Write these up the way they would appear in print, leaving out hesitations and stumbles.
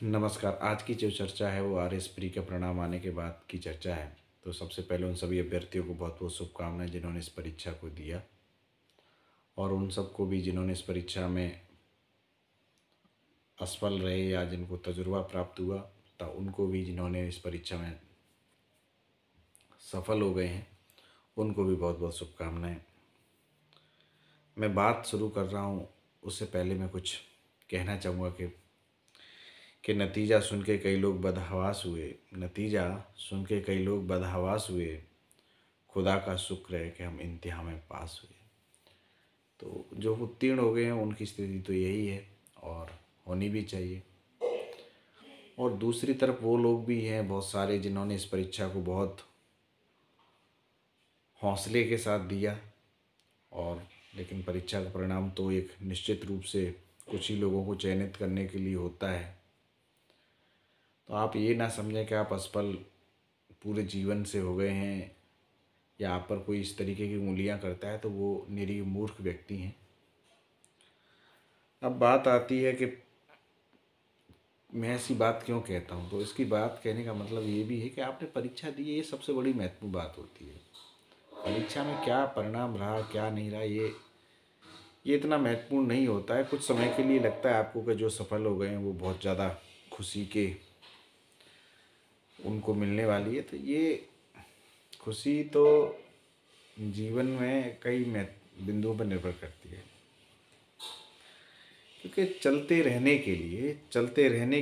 नमस्कार। आज की जो चर्चा है वो आरएस प्री के परिणाम आने के बाद की चर्चा है। तो सबसे पहले उन सभी अभ्यर्थियों को बहुत बहुत शुभकामनाएं जिन्होंने इस परीक्षा को दिया, और उन सबको भी जिन्होंने इस परीक्षा में असफल रहे या जिनको तजुर्बा प्राप्त हुआ, तो उनको भी जिन्होंने इस परीक्षा में सफल हो गए हैं, उनको भी बहुत बहुत शुभकामनाएं। मैं बात शुरू कर रहा हूँ उससे पहले मैं कुछ कहना चाहूँगा कि नतीजा सुन के कई लोग बदहवास हुए। नतीजा सुन के कई लोग बदहवास हुए। खुदा का शुक्र है कि हम इम्तिहान में पास हुए। तो जो उत्तीर्ण हो गए हैं उनकी स्थिति तो यही है, और होनी भी चाहिए। और दूसरी तरफ वो लोग भी हैं बहुत सारे जिन्होंने इस परीक्षा को बहुत हौसले के साथ दिया, और लेकिन परीक्षा का परिणाम तो एक निश्चित रूप से कुछ ही लोगों को चयनित करने के लिए होता है। तो आप ये ना समझें कि आप असफल पूरे जीवन से हो गए हैं, या आप पर कोई इस तरीके की उंगलियां करता है तो वो निरीह मूर्ख व्यक्ति हैं। अब बात आती है कि मैं ऐसी बात क्यों कहता हूँ, तो इसकी बात कहने का मतलब ये भी है कि आपने परीक्षा दी है, ये सबसे बड़ी महत्वपूर्ण बात होती है। परीक्षा में क्या परिणाम रहा क्या नहीं रहा, ये इतना महत्वपूर्ण नहीं होता है। कुछ समय के लिए लगता है आपको कि जो सफल हो गए हैं वो बहुत ज़्यादा खुशी के उनको मिलने वाली है। तो ये खुशी तो जीवन में कई बिंदुओं पर निर्भर करती है, क्योंकि चलते रहने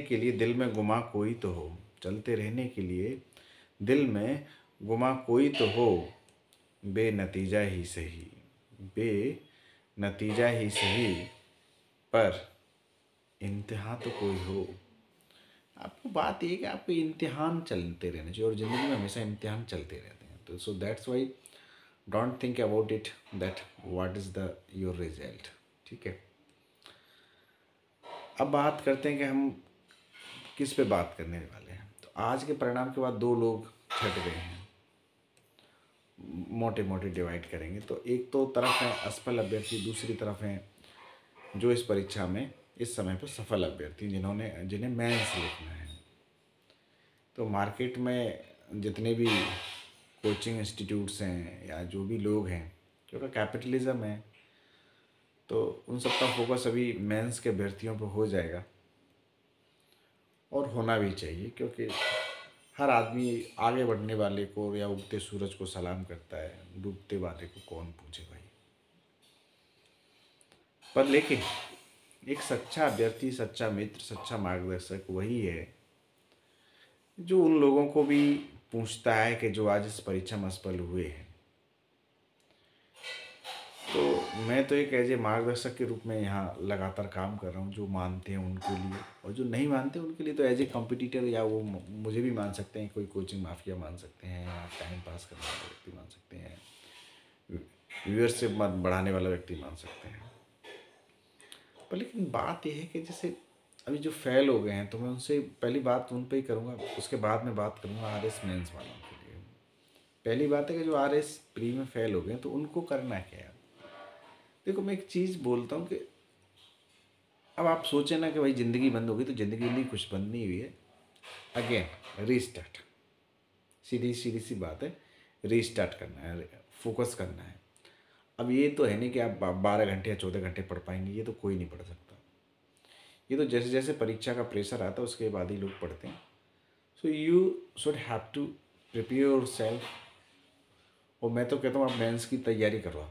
के लिए दिल में गुमा कोई तो हो। चलते रहने के लिए दिल में गुमा कोई तो हो, बेनतीजा ही सही, बेनतीजा ही सही, पर इम्तिहान तो कोई हो। आपको बात ये है कि आपको इम्तिहान चलते रहने चाहिए, और ज़िंदगी में हमेशा इम्तिहान चलते रहते हैं। तो so that's why don't think about it that what is the your result. ठीक है, अब बात करते हैं कि हम किस पे बात करने वाले हैं। तो आज के परिणाम के बाद दो लोग छट गए हैं, मोटे मोटे डिवाइड करेंगे। तो एक तो तरफ है असफल अभ्यर्थी, दूसरी तरफ है जो इस परीक्षा में इस समय पर सफल अभ्यर्थी जिन्हें मेंस लिखना है। तो मार्केट में जितने भी कोचिंग इंस्टीट्यूट्स हैं या जो भी लोग हैं, क्योंकि कैपिटलिज्म है, तो उन सब का फोकस अभी मेंस के अभ्यर्थियों पर हो जाएगा, और होना भी चाहिए, क्योंकि हर आदमी आगे बढ़ने वाले को या उगते सूरज को सलाम करता है, डूबते वाले को कौन पूछे भाई। पर लेकिन एक सच्चा अभ्यर्थी, सच्चा मित्र, सच्चा मार्गदर्शक वही है जो उन लोगों को भी पूछता है कि जो आज इस परीक्षा में असफल हुए हैं। तो मैं तो एक एज ए मार्गदर्शक के रूप में यहाँ लगातार काम कर रहा हूँ, जो मानते हैं उनके लिए, और जो नहीं मानते उनके लिए तो एज ए कॉम्पिटिटर, या वो मुझे भी मान सकते हैं, कोई कोचिंग माफिया मान सकते हैं, या टाइम पास करने वाला व्यक्ति मान सकते हैं, व्यूअरशिप बढ़ाने वाला व्यक्ति मान सकते हैं। पर लेकिन बात यह है कि जैसे अभी जो फेल हो गए हैं, तो मैं उनसे पहली बात उन पर ही करूँगा, उसके बाद मैं बात करूँगा आर एस मेन्स वालों के लिए। पहली बात है कि जो आर एस प्री में फेल हो गए तो उनको करना क्या है। देखो, मैं एक चीज़ बोलता हूँ कि अब आप सोचें ना कि भाई ज़िंदगी बंद हो गई, तो ज़िंदगी कुछ बंद नहीं हुई है। अगेन रीस्टार्ट, सीधी सीधी सी बात है, रीस्टार्ट करना है, फोकस करना है। अब ये तो है नहीं कि आप 12 घंटे या 14 घंटे पढ़ पाएंगे, ये तो कोई नहीं पढ़ सकता। ये तो जैसे जैसे परीक्षा का प्रेशर आता है उसके बाद ही लोग पढ़ते हैं। So you should have to prepare yourself. और मैं तो कहता हूँ आप मेंस की तैयारी करो।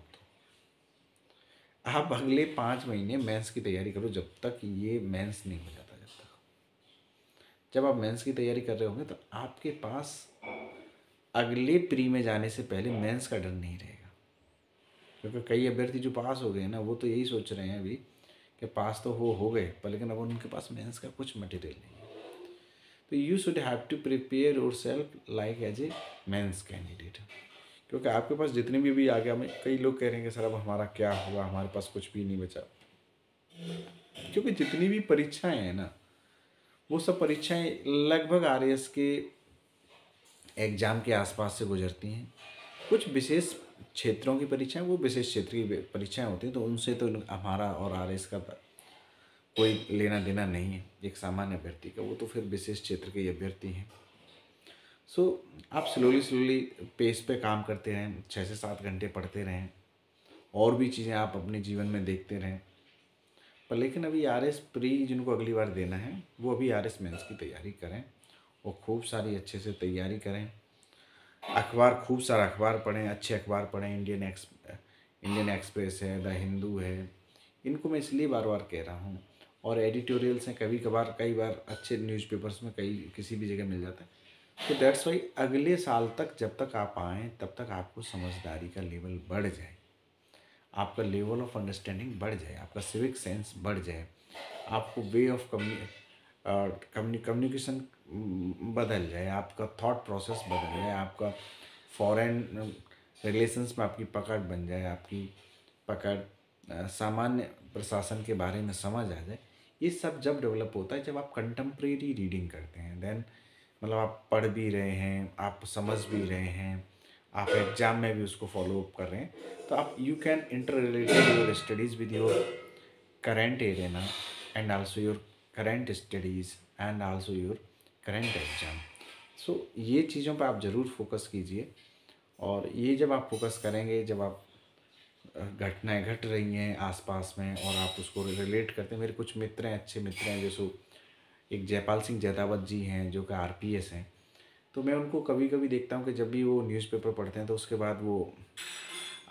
आप अगले 5 महीने मेंस की तैयारी करो, जब तक ये मेंस नहीं हो जाता। जब आप मेंस की तैयारी कर रहे होंगे तो आपके पास अगले प्री में जाने से पहले मेंस का डर नहीं रहेगा। क्योंकि कई अभ्यर्थी जो पास हो गए ना, वो तो यही सोच रहे हैं अभी कि पास तो हो गए, पर लेकिन अब उनके पास मेंस का कुछ मटेरियल नहीं है। तो you should have to prepare yourself like as a mains candidate. क्योंकि आपके पास जितने भी आगे, हमें कई लोग कह रहे हैं कि सर अब हमारा क्या हुआ, हमारे पास कुछ भी नहीं बचा। क्योंकि जितनी भी परीक्षाएं हैं ना, वो सब परीक्षाएं लगभग आर के एग्ज़ाम के आसपास से गुजरती हैं। कुछ विशेष क्षेत्रों की परीक्षाएं, वो विशेष क्षेत्र की परीक्षाएं होती हैं, तो उनसे तो हमारा और आर का कोई लेना देना नहीं है एक सामान्य अभ्यर्थी का, वो तो फिर विशेष क्षेत्र के अभ्यर्थी हैं। सो आप स्लोली स्लोली पेस पे काम करते रहें, 6 से 7 घंटे पढ़ते रहें, और भी चीज़ें आप अपने जीवन में देखते रहें। पर लेकिन अभी आर एस प्री जिनको अगली बार देना है वो अभी आर एस मेंस की तैयारी करें और खूब सारी अच्छे से तैयारी करें। अखबार, खूब सारा अखबार पढ़ें, अच्छे अखबार पढ़ें। इंडियन एक्सप्रेस है, द हिंदू है, इनको मैं इसलिए बार बार कह रहा हूँ। और एडिटोरियल्स हैं, कभी कभार कई बार अच्छे न्यूज़पेपर्स में कई किसी भी जगह मिल जाता है। तो दैट्स वाई अगले साल तक जब तक आप आएँ तब तक आपको समझदारी का लेवल बढ़ जाए, आपका लेवल ऑफ अंडरस्टैंडिंग बढ़ जाए, आपका सिविक सेंस बढ़ जाए, आपको वे ऑफ कम्युनिकेशन बदल जाए, आपका थॉट प्रोसेस बदल जाए, आपका फॉरेन रिलेशंस में आपकी पकड़ बन जाए, आपकी पकड़ सामान्य प्रशासन के बारे में समझ आ जाए। ये सब जब डेवलप होता है जब आप कंटेम्प्रेरी रीडिंग करते हैं। देन मतलब आप पढ़ भी रहे हैं, आप समझ भी रहे हैं, आप एग्ज़ाम में भी उसको फॉलो अप कर रहे हैं, तो आप you can inter related your studies with your current arena and also your current studies and also your current exam। सो ये चीज़ों पर आप ज़रूर फोकस कीजिए। और ये जब आप फोकस करेंगे, जब आप घटनाएं घट रही हैं आसपास में और आप उसको रिलेट करते हैं। मेरे कुछ मित्र हैं, अच्छे मित्र हैं, जैसे एक जयपाल सिंह जैतावत जी हैं जो कि आरपीएस हैं। तो मैं उनको कभी कभी देखता हूँ कि जब भी वो न्यूज़पेपर पढ़ते हैं तो उसके बाद वो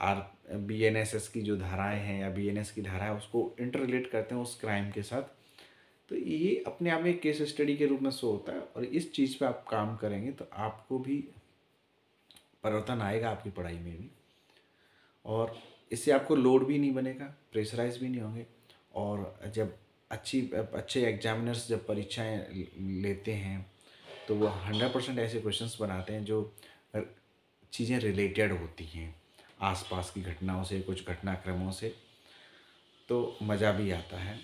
आर बीएनएसएस की जो धाराएं हैं या बीएनएस की धारा है उसको इंटर रिलेट करते हैं उस क्राइम के साथ। तो ये अपने आप में एक केस स्टडी के रूप में शो होता है। और इस चीज़ पे आप काम करेंगे तो आपको भी परिवर्तन आएगा आपकी पढ़ाई में भी, और इससे आपको लोड भी नहीं बनेगा, प्रेशराइज भी नहीं होंगे। और जब अच्छे एग्जामिनर्स जब परीक्षाएं लेते हैं तो वो 100% ऐसे क्वेश्चंस बनाते हैं जो चीज़ें रिलेटेड होती हैं आसपास की घटनाओं से, कुछ घटनाक्रमों से, तो मज़ा भी आता है।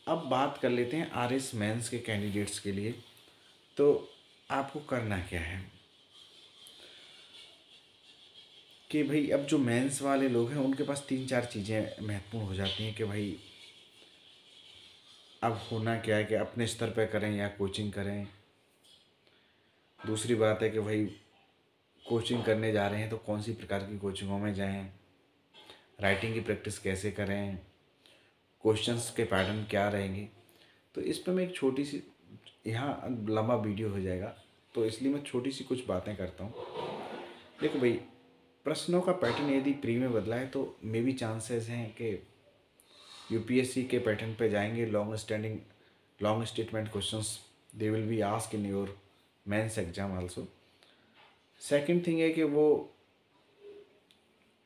अब बात कर लेते हैं आर एस मेंस के कैंडिडेट्स के लिए। तो आपको करना क्या है कि भाई अब जो मेंस वाले लोग हैं उनके पास 3-4 चीज़ें महत्वपूर्ण हो जाती हैं कि भाई अब होना क्या है कि अपने स्तर पर करें या कोचिंग करें। दूसरी बात है कि भाई कोचिंग करने जा रहे हैं तो कौन सी प्रकार की कोचिंगों में जाएं, राइटिंग की प्रैक्टिस कैसे करें, क्वेश्चंस के पैटर्न क्या रहेंगे। तो इस पर मैं एक छोटी सी, यहाँ लंबा वीडियो हो जाएगा तो इसलिए मैं छोटी सी कुछ बातें करता हूँ। देखो भाई, प्रश्नों का पैटर्न यदि प्री में बदला है तो मे बी चांसेस हैं कि यूपीएससी के पैटर्न पे जाएंगे। Long statement questions they will be ask in your mains exam also. Second thing है कि वो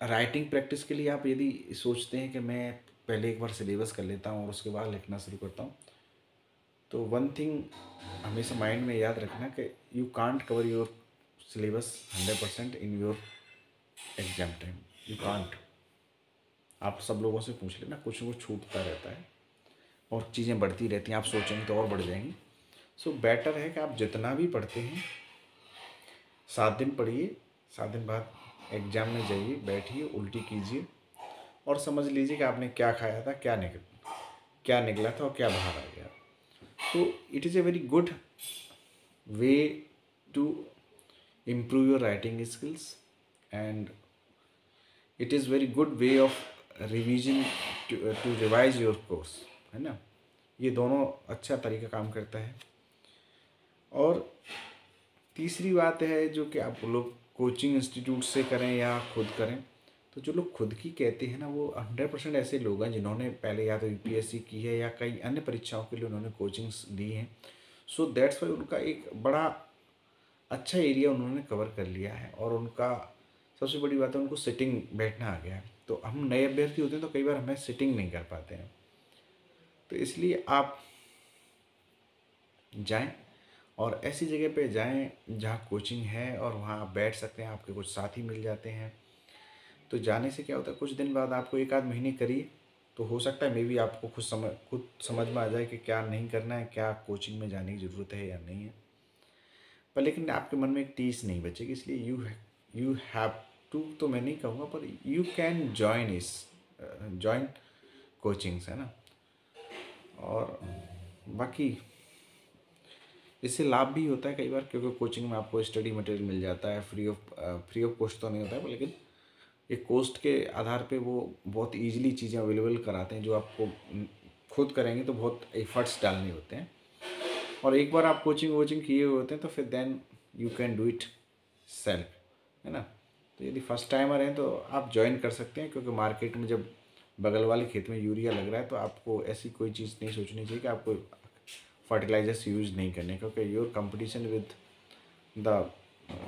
राइटिंग प्रैक्टिस के लिए आप यदि सोचते हैं कि मैं पहले एक बार सिलेबस कर लेता हूँ और उसके बाद लिखना शुरू करता हूँ, तो वन थिंग हमेशा माइंड में याद रखना कि you can't cover your syllabus 100% in your exam time. You can't. आप सब लोगों से पूछ लेना, कुछ न कुछ छूटता रहता है और चीज़ें बढ़ती रहती हैं, आप सोचेंगे तो और बढ़ जाएंगी। सो बेटर है कि आप जितना भी पढ़ते हैं 7 दिन पढ़िए, 7 दिन बाद एग्ज़ाम में जाइए, बैठिए, उल्टी कीजिए और समझ लीजिए कि आपने क्या खाया था, क्या निकला था और क्या बाहर आ गया। तो it is a very good way to improve your writing skills and it is very good way of revision to revise your course, है ना। ये दोनों अच्छा तरीका काम करता है। और तीसरी बात है जो कि आप लोग कोचिंग इंस्टीट्यूट से करें या खुद करें, तो जो लोग खुद की कहते हैं ना वो 100% ऐसे लोग हैं जिन्होंने पहले या तो यूपीएससी की है या कई अन्य परीक्षाओं के लिए उन्होंने कोचिंग्स ली हैं। सो दैट्स वाई उनका एक बड़ा अच्छा एरिया उन्होंने कवर कर लिया है और उनका सबसे बड़ी बात है उनको सिटिंग बैठना आ गया है। तो हम नए अभ्यर्थी होते हैं तो कई बार हमें सिटिंग नहीं कर पाते हैं। तो इसलिए आप जाएं और ऐसी जगह पे जाएं जहाँ कोचिंग है और वहाँ आप बैठ सकते हैं, आपके कुछ साथी मिल जाते हैं। तो जाने से क्या होता है, कुछ दिन बाद आपको 1 आध महीने करिए तो हो सकता है मे बी आपको खुद समझ में आ जाए कि क्या नहीं करना है, क्या कोचिंग में जाने की ज़रूरत है या नहीं है। पर लेकिन आपके मन में एक टीस नहीं बचेगी। इसलिए यू हैव टू, तो मैं नहीं कहूँगा, पर यू कैन जॉइन कोचिंग्स, है ना। और बाकी इससे लाभ भी होता है कई बार, क्योंकि कोचिंग में आपको स्टडी मटेरियल मिल जाता है फ्री ऑफ कॉस्ट तो नहीं होता है, लेकिन एक कॉस्ट के आधार पे वो बहुत ईजिली चीज़ें अवेलेबल कराते हैं, जो आपको खुद करेंगे तो बहुत एफर्ट्स डालने होते हैं। और एक बार आप कोचिंग वोचिंग किए हुए होते हैं तो फिर then you can do it self, है ना। तो यदि फर्स्ट टाइमर हैं तो आप ज्वाइन कर सकते हैं, क्योंकि मार्केट में जब बगल वाले खेत में यूरिया लग रहा है तो आपको ऐसी कोई चीज़ नहीं सोचनी चाहिए कि आपको फर्टिलाइजर्स यूज़ नहीं करने, क्योंकि योर कंपटीशन विद द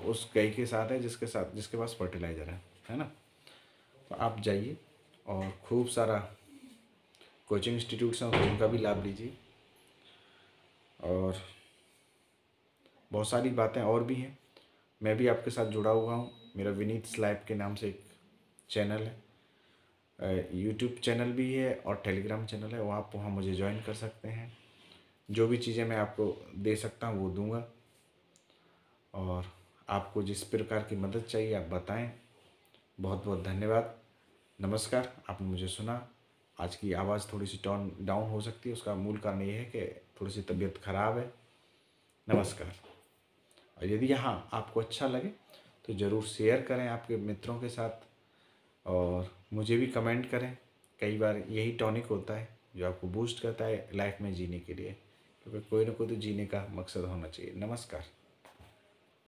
उस गाय के साथ है जिसके पास फर्टिलाइज़र है ना। तो आप जाइए और खूब सारा कोचिंग इंस्टीट्यूट्स हैं तो उनका भी लाभ लीजिए। और बहुत सारी बातें और भी हैं, मैं भी आपके साथ जुड़ा हुआ हूँ। मेरा विनीत स्लैब के नाम से एक चैनल है, यूट्यूब चैनल भी है और टेलीग्राम चैनल है, वहाँ आप वहाँ मुझे ज्वाइन कर सकते हैं। जो भी चीज़ें मैं आपको दे सकता हूँ वो दूंगा, और आपको जिस प्रकार की मदद चाहिए आप बताएं। बहुत बहुत धन्यवाद। नमस्कार। आपने मुझे सुना। आज की आवाज़ थोड़ी सी टोन डाउन हो सकती है, उसका मूल कारण ये है कि थोड़ी सी तबीयत खराब है। नमस्कार। और यदि यहाँ आपको अच्छा लगे तो ज़रूर शेयर करें आपके मित्रों के साथ, और मुझे भी कमेंट करें। कई बार यही टॉनिक होता है जो आपको बूस्ट करता है लाइफ में जीने के लिए, क्योंकि कोई ना कोई तो जीने का मकसद होना चाहिए। नमस्कार।